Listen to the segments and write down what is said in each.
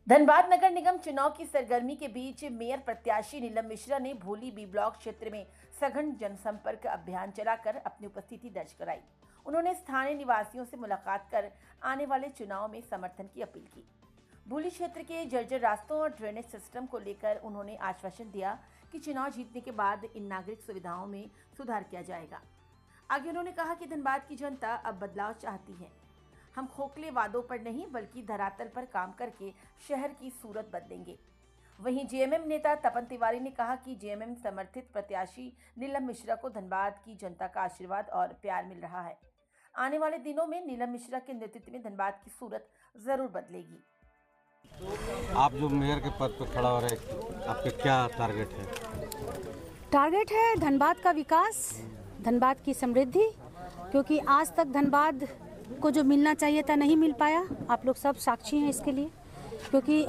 धनबाद नगर निगम चुनाव की सरगर्मी के बीच मेयर प्रत्याशी नीलम मिश्रा ने भोली बी ब्लॉक क्षेत्र में सघन जनसंपर्क अभियान चलाकर अपनी उपस्थिति दर्ज कराई। उन्होंने स्थानीय निवासियों से मुलाकात कर आने वाले चुनाव में समर्थन की अपील की। भोली क्षेत्र के जर्जर रास्तों और ड्रेनेज सिस्टम को लेकर उन्होंने आश्वासन दिया कि चुनाव जीतने के बाद इन नागरिक सुविधाओं में सुधार किया जाएगा। आगे उन्होंने कहा कि धनबाद की जनता अब बदलाव चाहती है। हम खोखले वादों पर नहीं बल्कि धरातल पर काम करके शहर की सूरत बदलेंगे। वहीं जेएमएम नेता तपन तिवारी ने कहा कि जेएमएम समर्थित प्रत्याशी नीलम मिश्रा को धनबाद की जनता का आशीर्वाद और प्यार मिल रहा है। आने वाले दिनों में नीलम मिश्रा के नेतृत्व में धनबाद की सूरत जरूर बदलेगी। आप जो मेयर के पद पर खड़ा हो रहे हैं, आपके क्या टारगेट है? टारगेट है धनबाद का विकास, धनबाद की समृद्धि, क्योंकि आज तक धनबाद को जो मिलना चाहिए था नहीं मिल पाया। आप लोग सब साक्षी हैं इसके लिए, क्योंकि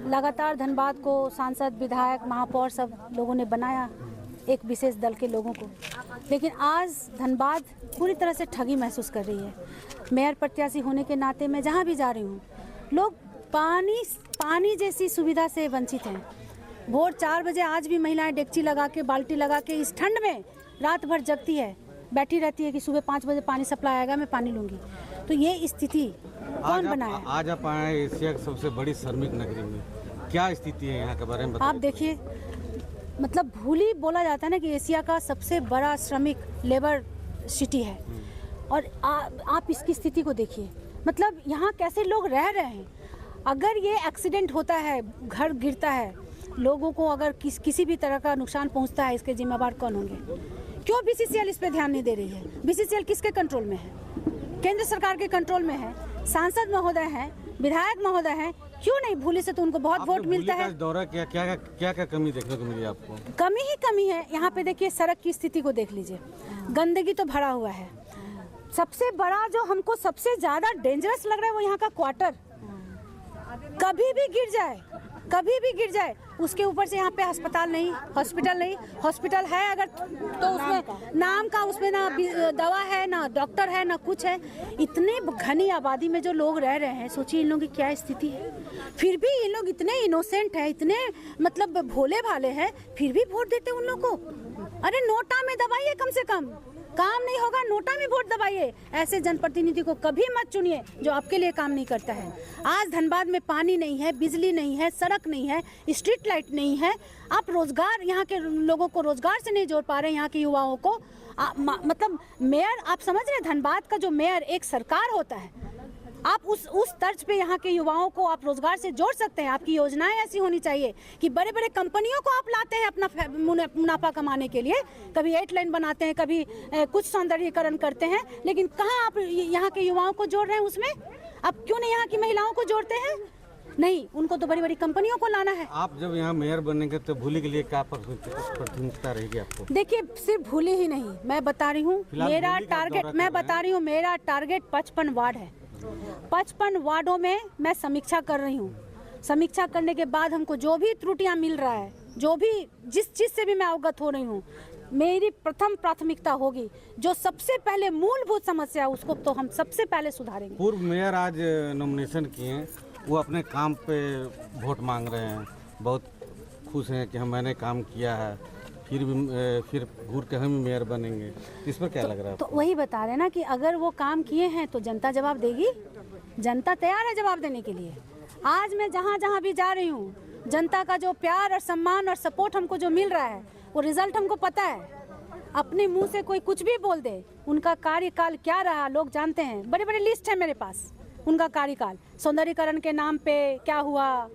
लगातार धनबाद को सांसद, विधायक, महापौर सब लोगों ने बनाया, एक विशेष दल के लोगों को। लेकिन आज धनबाद पूरी तरह से ठगी महसूस कर रही है। मेयर प्रत्याशी होने के नाते मैं जहाँ भी जा रही हूँ, लोग पानी जैसी सुविधा से वंचित हैं। भोर 4 बजे आज भी महिलाएं डेगची लगा के, बाल्टी लगा के इस ठंड में रात भर जगती है, बैठी रहती है कि सुबह 5 बजे पानी सप्लाई आएगा, मैं पानी लूंगी। तो ये स्थिति कौन बनाया? आज आप आए एशिया की सबसे बड़ी श्रमिक नगरी में, क्या स्थिति है यहाँ के बारे में बताइए। आप देखिए, मतलब भूली बोला जाता है ना कि एशिया का सबसे बड़ा श्रमिक लेबर सिटी है, और आप इसकी स्थिति को देखिए। मतलब यहाँ कैसे लोग रह रहे हैं। अगर ये एक्सीडेंट होता है, घर गिरता है, लोगों को अगर किसी भी तरह का नुकसान पहुँचता है, इसके जिम्मेवार कौन होंगे? क्यों बीसीसीएल इस पे ध्यान नहीं दे रही है? बीसीसीएल किसके कंट्रोल में है? केंद्र सरकार के कंट्रोल में है। सांसद महोदय हैं, विधायक महोदय हैं, क्यों नहीं? भूली से तो उनको बहुत वोट मिलता है। दौरा क्या कमी देखने को मिली आपको? कमी ही कमी है। यहाँ पे देखिए, सड़क की स्थिति को देख लीजिए, गंदगी तो भरा हुआ है। सबसे बड़ा जो हमको सबसे ज्यादा डेंजरस लग रहा है वो यहाँ का क्वार्टर। कभी भी गिर जाए उसके ऊपर से यहाँ पे हॉस्पिटल नहीं। हॉस्पिटल है अगर तो उसमें नाम का, उसमें ना दवा है, ना डॉक्टर है, ना कुछ है। इतने घनी आबादी में जो लोग रह रहे हैं, सोचिए इन लोगों की क्या स्थिति है। फिर भी ये लोग इतने इनोसेंट है, इतने मतलब भोले भाले हैं, फिर भी वोट देते उन लोग को। अरे नोटा में दबाइए, कम से कम काम नहीं होगा, नोटा में वोट दबाइए। ऐसे जनप्रतिनिधि को कभी मत चुनिए जो आपके लिए काम नहीं करता है। आज धनबाद में पानी नहीं है, बिजली नहीं है, सड़क नहीं है, स्ट्रीट लाइट नहीं है। आप रोजगार, यहाँ के लोगों को रोजगार से नहीं जोड़ पा रहे, यहाँ के युवाओं को। मतलब मेयर, आप समझ रहे हैं, धनबाद का जो मेयर एक सरकार होता है, आप उस तर्ज पे यहाँ के युवाओं को आप रोजगार से जोड़ सकते हैं। आपकी योजनाएं ऐसी होनी चाहिए कि बड़े बड़े कंपनियों को आप लाते हैं अपना मुनाफा कमाने के लिए। कभी 8 लाइन बनाते हैं, कभी कुछ सौंदर्यीकरण करते हैं, लेकिन कहाँ आप यहाँ के युवाओं को जोड़ रहे हैं उसमें? आप क्यों नहीं यहाँ की महिलाओं को जोड़ते हैं? नहीं, उनको तो बड़ी बड़ी कंपनियों को लाना है। आप जब यहाँ मेयर बनेंगे तो भूली के लिए क्या प्राथमिकता रहेगी आपको? देखिए, सिर्फ भूली ही नहीं, मैं बता रही हूँ मेरा टारगेट 55 वार्ड है। 55 वार्डों में मैं समीक्षा कर रही हूँ। समीक्षा करने के बाद हमको जो भी त्रुटियां मिल रहा है, जो भी जिस चीज से भी मैं अवगत हो रही हूँ, मेरी प्रथम प्राथमिकता होगी जो सबसे पहले मूलभूत समस्या है उसको तो हम सबसे पहले सुधारेंगे। पूर्व मेयर आज नॉमिनेशन किए हैं, वो अपने काम पे वोट मांग रहे हैं, बहुत खुश हैं कि मैंने काम किया है, फिर घूर के हम मेयर बनेंगे। इस पर क्या लग रहा है? तो वही बता रहे ना कि अगर वो काम किए हैं तो जनता जवाब देगी। जनता तैयार है जवाब देने के लिए। आज मैं जहाँ भी जा रही हूँ, जनता का जो प्यार और सम्मान और सपोर्ट हमको जो मिल रहा है, वो रिजल्ट हमको पता है। अपने मुंह से कोई कुछ भी बोल दे, उनका कार्यकाल क्या रहा लोग जानते हैं। बड़े बड़े लिस्ट है मेरे पास उनका कार्यकाल। सौंदर्यीकरण के नाम पे क्या हुआ,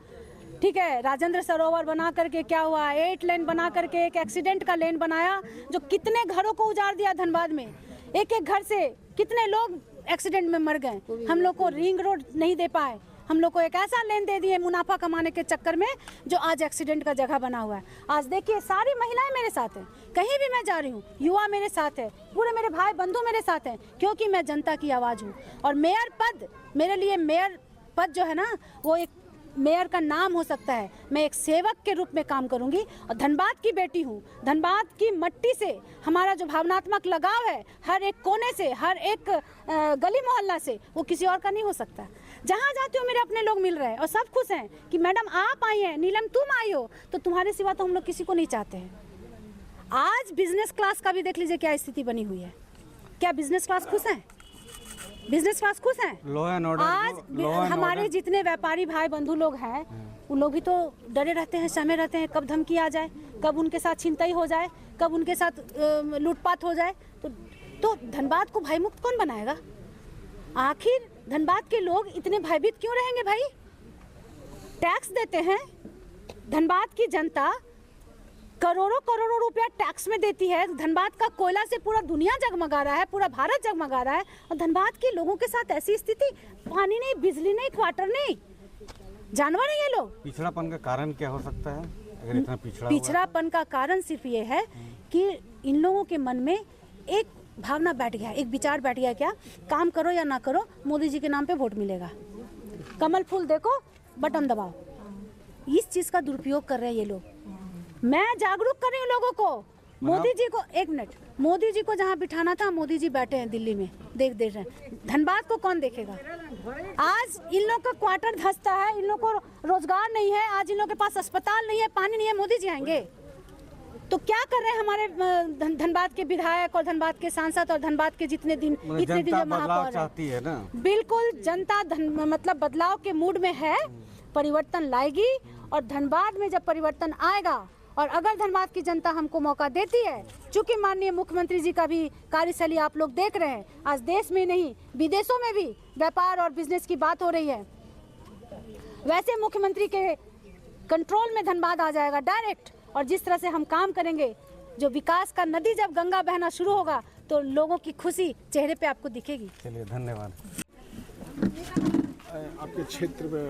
ठीक है, राजेंद्र सरोवर बना करके क्या हुआ, 8 लेन बना करके एक एक्सीडेंट का लेन बनाया जो कितने घरों को उजाड़ दिया। धनबाद में एक घर से कितने लोग एक्सीडेंट में मर गए। हम लोग को रिंग रोड नहीं दे पाए, हम लोग को एक ऐसा लेन दे दिए मुनाफा कमाने के चक्कर में, जो आज एक्सीडेंट का जगह बना हुआ है। आज देखिए, सारी महिलाएं मेरे साथ हैं, कहीं भी मैं जा रही हूँ, युवा मेरे साथ है, पूरे मेरे भाई बंधु मेरे साथ हैं, क्योंकि मैं जनता की आवाज हूँ। और मेयर पद मेरे लिए, मेयर पद जो है ना, वो एक मेयर का नाम हो सकता है। मैं एक सेवक के रूप में काम करूंगी और धनबाद की बेटी हूँ। धनबाद की मट्टी से हमारा जो भावनात्मक लगाव है, हर एक कोने से, हर एक गली मोहल्ला से, वो किसी और का नहीं हो सकता। जहाँ जाती हूँ मेरे अपने लोग मिल रहे हैं और सब खुश हैं कि मैडम आप आई हैं, नीलम तुम आई हो, तो तुम्हारे सिवा तो हम लोग किसी को नहीं चाहते हैं। आज बिजनेस क्लास का भी देख लीजिए क्या स्थिति बनी हुई है। क्या बिजनेस क्लास खुश हैं? बिजनेस क्लास खुश हैं? लॉ एंड ऑर्डर आज हमारे जितने व्यापारी भाई बंधु लोग हैं उन लोग भी तो डरे रहते हैं, सहमे रहते हैं, कब धमकी आ जाए, कब उनके साथ छिनतई हो जाए, कब उनके साथ लूटपाट हो जाए। तो धनबाद को भय मुक्त कौन बनाएगा? आखिर धनबाद के लोग इतने भयभीत क्यों रहेंगे भाई? टैक्स देते हैं, धनबाद की जनता करोड़ों करोड़ों रुपया टैक्स में देती है। धनबाद का कोयला से पूरा दुनिया जगमगा रहा है, पूरा भारत जगमगा रहा है, और धनबाद के लोगों के साथ ऐसी स्थिति, पानी नहीं, बिजली नहीं, क्वार्टर नहीं, जानवर है ये लोग। पिछड़ापन का कारण क्या हो सकता है अगर इतना पिछड़ापन का कारण सिर्फ ये है कि इन लोगों के मन में एक भावना बैठ गया, एक विचार बैठ गया, क्या काम करो या ना करो मोदी जी के नाम पे वोट मिलेगा, कमल फूल देखो बटन दबाओ। इस चीज का दुरुपयोग कर रहे हैं ये लोग। मैं जागरूक कर रही हूँ लोगों को। मोदी जी को, एक मिनट, मोदी जी को जहाँ बिठाना था मोदी जी बैठे हैं दिल्ली में, देख रहे हैं। धनबाद को कौन देखेगा? आज इन लोग का क्वार्टर धंसता है, इन लोग को रोजगार नहीं है, आज इन लोग के पास अस्पताल नहीं है, पानी नहीं है, मोदी जी आएंगे तो क्या कर रहे हैं हमारे धनबाद के विधायक और धनबाद के सांसद और धनबाद के इतने दिन जो महापौर चाहती है ना। बिल्कुल जनता मतलब बदलाव के मूड में है, परिवर्तन लाएगी। और धनबाद में जब परिवर्तन आएगा और अगर धनबाद की जनता हमको मौका देती है, चूंकि माननीय मुख्यमंत्री जी का भी कार्यशैली आप लोग देख रहे हैं, आज देश में नहीं विदेशों में भी व्यापार और बिजनेस की बात हो रही है, वैसे मुख्यमंत्री के कंट्रोल में धनबाद आ जाएगा डायरेक्ट। और जिस तरह से हम काम करेंगे, जो विकास का नदी जब गंगा बहना शुरू होगा तो लोगों की खुशी चेहरे पे आपको दिखेगी। चलिए धन्यवाद। आपके क्षेत्र में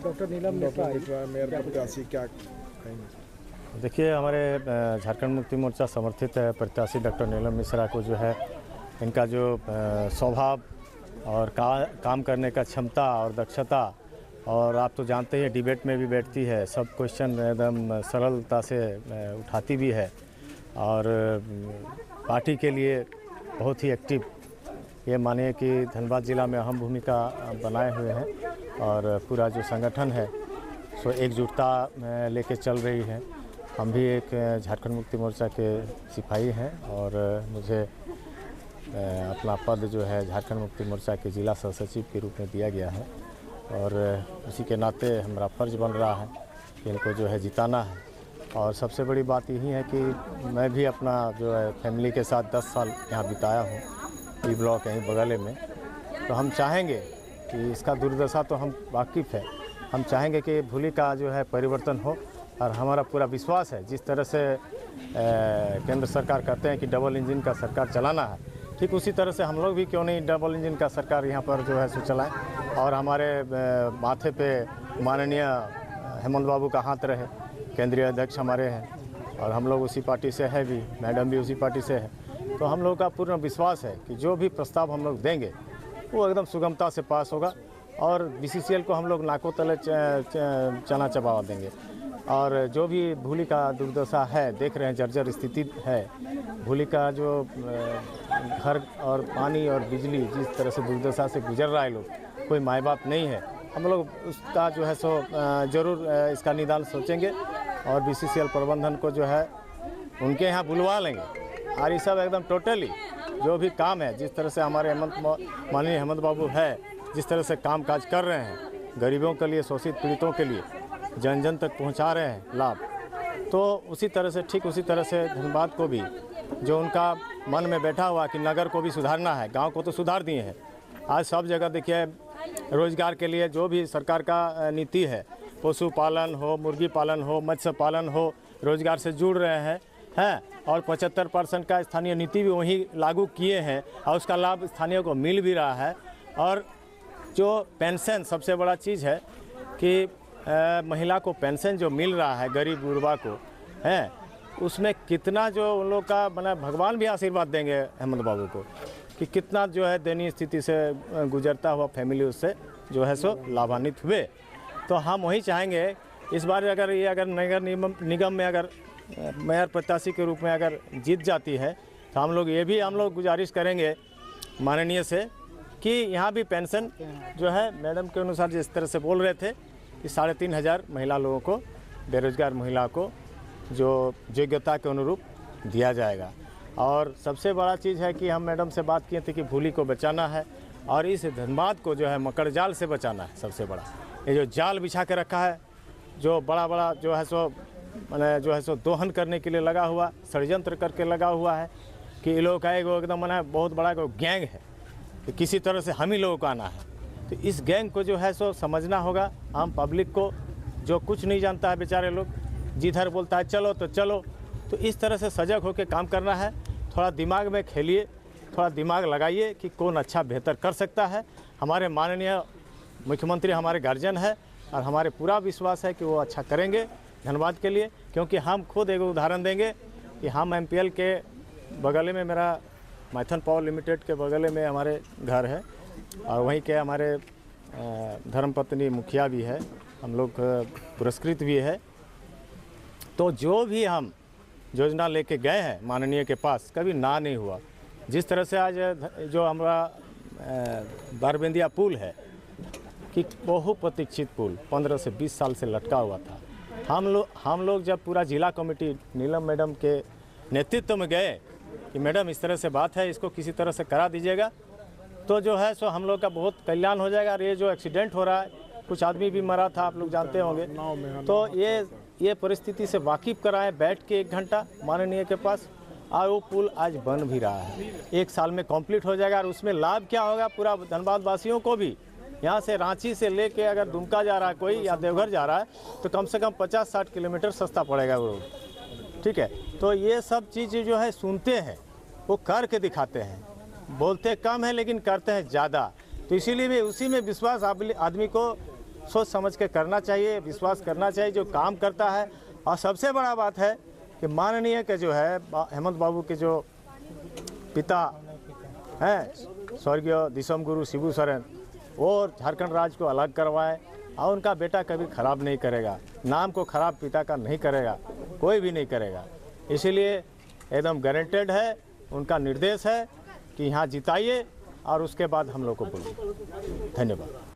डॉक्टर नीलम मिश्रा मेयर प्रत्याशी क्या कहेंगे? देखिए, हमारे झारखंड मुक्ति मोर्चा समर्थित प्रत्याशी डॉक्टर नीलम मिश्रा को जो है, इनका जो स्वभाव और काम करने का क्षमता और दक्षता, और आप तो जानते हैं डिबेट में भी बैठती है, सब क्वेश्चन एकदम सरलता से उठाती भी है और पार्टी के लिए बहुत ही एक्टिव, ये मानिए कि धनबाद ज़िला में अहम भूमिका बनाए हुए हैं और पूरा जो संगठन है सो एकजुटता लेके चल रही है। हम भी एक झारखंड मुक्ति मोर्चा के सिपाही हैं और मुझे अपना पद जो है झारखंड मुक्ति मोर्चा के जिला सह सचिव के रूप में दिया गया है और उसी के नाते हमारा फ़र्ज़ बन रहा है कि इनको जो है जिताना है। और सबसे बड़ी बात यही है कि मैं भी अपना जो है फैमिली के साथ 10 साल यहाँ बिताया हूँ, ई ब्लॉक यहीं बगल में, तो हम चाहेंगे कि इसका दुर्दशा तो हम वाकिफ़ है, हम चाहेंगे कि भूली का जो है परिवर्तन हो और हमारा पूरा विश्वास है जिस तरह से केंद्र सरकार कहते हैं कि डबल इंजन का सरकार चलाना है, ठीक उसी तरह से हम लोग भी क्यों नहीं डबल इंजन का सरकार यहाँ पर जो है सो चलाएं और हमारे माथे पे माननीय हेमंत बाबू का हाथ रहे, केंद्रीय अध्यक्ष हमारे हैं और हम लोग उसी पार्टी से है भी, मैडम भी उसी पार्टी से है, तो हम लोग का पूर्ण विश्वास है कि जो भी प्रस्ताव हम लोग देंगे वो एकदम सुगमता से पास होगा और बीसीसीएल को हम लोग नाकों तले चना चबा देंगे। और जो भी भूली का दुर्दशा है, देख रहे हैं जर्जर स्थिति है, भूली का जो घर और पानी और बिजली जिस तरह से दुर्दशा से गुजर रहा है, लोग कोई माँ बाप नहीं है, हम लोग उसका जो है सो ज़रूर इसका निदान सोचेंगे और बीसीसीएल प्रबंधन को जो है उनके यहाँ बुलवा लेंगे और ये सब एकदम टोटली जो भी काम है, जिस तरह से हमारे माननीय हेमंत बाबू है, जिस तरह से काम काज कर रहे हैं, गरीबों के लिए, शोषित पीड़ितों के लिए जन जन तक पहुंचा रहे हैं लाभ, तो उसी तरह से ठीक उसी तरह से धनबाद को भी जो उनका मन में बैठा हुआ कि नगर को भी सुधारना है, गांव को तो सुधार दिए हैं, आज सब जगह देखिए रोजगार के लिए जो भी सरकार का नीति है, पशुपालन हो, मुर्गी पालन हो, मत्स्य पालन हो, रोजगार से जुड़ रहे हैं और 75% का स्थानीय नीति भी वहीं लागू किए हैं और उसका लाभ स्थानीय को मिल भी रहा है। और जो पेंशन सबसे बड़ा चीज़ है कि महिला को पेंशन जो मिल रहा है गरीब गुरबा को है, उसमें कितना जो उन लोग का बना, भगवान भी आशीर्वाद देंगे हेमंत बाबू को कि कितना जो है दयनीय स्थिति से गुजरता हुआ फैमिली उससे जो है सो लाभान्वित हुए। तो हम वही चाहेंगे इस बार अगर ये अगर नगर निगम में अगर मेयर प्रत्याशी के रूप में अगर जीत जाती है तो हम लोग गुजारिश करेंगे माननीय से कि यहाँ भी पेंशन जो है मैडम के अनुसार जिस तरह से बोल रहे थे कि 3,500 महिला लोगों को, बेरोजगार महिला को जो योग्यता के अनुरूप दिया जाएगा। और सबसे बड़ा चीज़ है कि हम मैडम से बात किए थे कि भूली को बचाना है और इस धनबाद को जो है मकड़ जाल से बचाना है। सबसे बड़ा ये जो जाल बिछा के रखा है, जो बड़ा जो है सो मैंने जो है सो दोहन करने के लिए लगा हुआ, षड्यंत्र करके लगा हुआ है कि ये लोग का एकदम मैंने बहुत बड़ा गैंग है कि किसी तरह से हम ही लोगों को आना है। तो इस गैंग को जो है सो समझना होगा, आम पब्लिक को जो कुछ नहीं जानता है बेचारे लोग, जिधर बोलता है चलो तो चलो। तो इस तरह से सजग होकर काम करना है। थोड़ा दिमाग में खेलिए, थोड़ा दिमाग लगाइए कि कौन अच्छा बेहतर कर सकता है। हमारे माननीय मुख्यमंत्री हमारे गार्जियन है और हमारे पूरा विश्वास है कि वो अच्छा करेंगे धनबाद के लिए, क्योंकि हम खुद एक उदाहरण देंगे कि हम MPL के बगल में, मेरा मैथन पावर लिमिटेड के बगल में हमारे घर है और वहीं के हमारे धर्मपत्नी मुखिया भी है, हम लोग पुरस्कृत भी है। तो जो भी हम योजना लेके गए हैं माननीय के पास, कभी ना नहीं हुआ। जिस तरह से आज जो हमारा बारबेंदिया पुल है कि बहु प्रतीक्षित पुल 15 से 20 साल से लटका हुआ था। हम लोग जब पूरा जिला कमेटी नीलम मैडम के नेतृत्व में गए कि मैडम इस तरह से बात है, इसको किसी तरह से करा दीजिएगा, तो जो है सो हम लोग का बहुत कल्याण हो जाएगा। और ये जो एक्सीडेंट हो रहा है, कुछ आदमी भी मरा था, आप लोग जानते होंगे। तो ये परिस्थिति से वाकिफ कराएं बैठ के 1 घंटा माननीय के पास, और वो पुल आज बन भी रहा है, 1 साल में कंप्लीट हो जाएगा। और उसमें लाभ क्या होगा पूरा धनबाद वासियों को भी। यहाँ से रांची से लेके अगर दुमका जा रहा है कोई या देवघर जा रहा है तो कम से कम 50-60 किलोमीटर सस्ता पड़ेगा वो रोड। ठीक है, तो ये सब चीज़ें जो है सुनते हैं, वो करके दिखाते हैं। बोलते कम है लेकिन करते हैं ज़्यादा। तो इसीलिए भी उसी में विश्वास आदमी को सोच समझ के करना चाहिए, विश्वास करना चाहिए जो काम करता है। और सबसे बड़ा बात है कि माननीय के जो है हेमंत बाबू के जो पिता हैं स्वर्गीय दिसम गुरु शिबू सोरेन, वो झारखंड राज्य को अलग करवाए और उनका बेटा कभी खराब नहीं करेगा, नाम को खराब पिता का नहीं करेगा, कोई भी नहीं करेगा। इसीलिए एकदम गारंटेड है, उनका निर्देश है कि यहाँ जिताइए और उसके बाद हम लोग को बोलिए। धन्यवाद।